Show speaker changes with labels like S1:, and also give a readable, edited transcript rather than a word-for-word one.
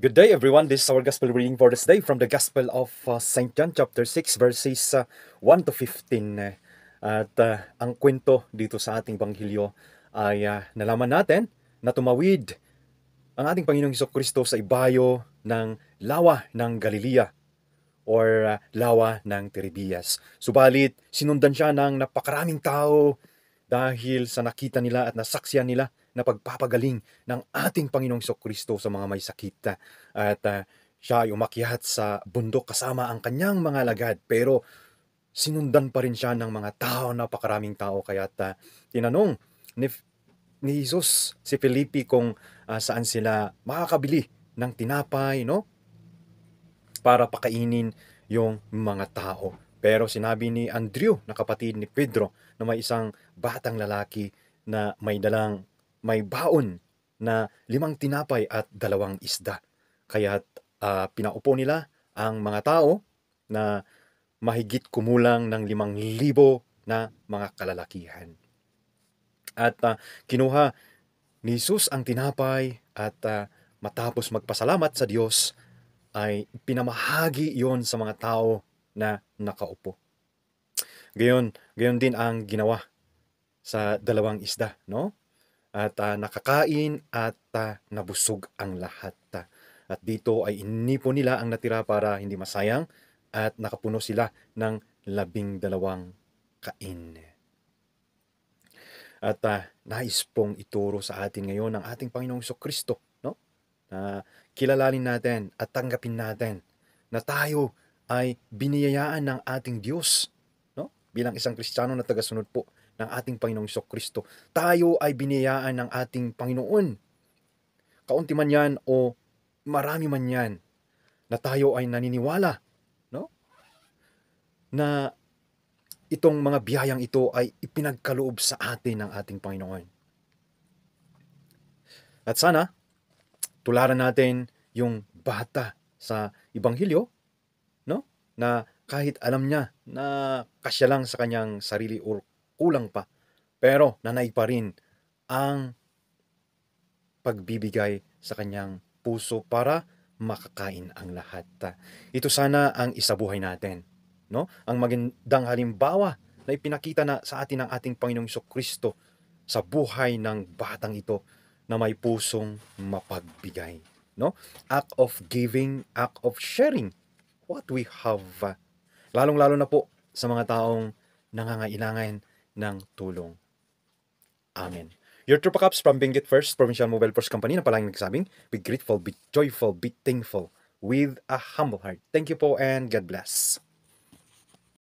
S1: Good day, everyone. This is our gospel reading for this day from the Gospel of St. John, chapter 6, verses 1 to 15. Ang kwento dito sa ating Banghilyo ay nalaman natin na tumawid ang ating Panginoong Hesukristo sa ibayo ng lawa ng Galilea or lawa ng Tiberias. Subalit, sinundan siya ng napakaraming tao dahil sa nakita nila at nasaksiyan nila na pagpapagaling ng ating Panginoong Hesukristo sa mga may sakit. At siya ay umakyat sa bundok kasama ang kanyang mga alagad, pero sinundan pa rin siya ng mga tao, napakaraming tao. Kaya tinanong ni Jesus si Felipe kung saan sila makakabili ng tinapay, no? Para pakainin yung mga tao. Pero sinabi ni Andrew, na kapatid ni Pedro, na may isang batang lalaki na may baon na 5 tinapay at 2 isda. Kaya pinaupo nila ang mga tao na mahigit kumulang ng 5,000 na mga kalalakihan. At kinuha ni Jesus ang tinapay at matapos magpasalamat sa Diyos, ay pinamahagi yon sa mga tao na nakaupo. Gayon din ang ginawa sa 2 isda, no? At nakakain at nabusog ang lahat. At dito ay inipon nila ang natira para hindi masayang at nakapuno sila ng 12 kain. At nais pong ituro sa atin ngayon ng ating Panginoong Hesukristo, no? Na kilalanin natin at tanggapin natin na tayo ay biniyayaan ng ating Diyos, no? Bilang isang Kristiyano na tagasunod po ng ating Panginoong Hesukristo, tayo ay biniyayaan ng ating Panginoon. Kaunti man yan o marami man yan, na tayo ay naniniwala, no? Na itong mga biyayang ito ay ipinagkaloob sa atin ng ating Panginoon. At sana tularan natin yung bata sa Ebanghelyo, no? Na kahit alam niya na kasya lang sa kanyang sarili o kulang pa, pero nanay pa rin ang pagbibigay sa kanyang puso para makakain ang lahat. Ito sana ang isabuhay natin, no? Ang magandang halimbawa na ipinakita na sa atin ng ating Panginoong Hesukristo sa buhay ng batang ito na may pusong mapagbigay, no? Act of giving, act of sharing what we have. Lalong-lalo na po sa mga taong nangangailangan ng tulong. Amen. Your True Caps from Benguet First Provincial Mobile Force Company na palaging nagsabing, be grateful, be joyful, be thankful with a humble heart. Thank you po and God bless.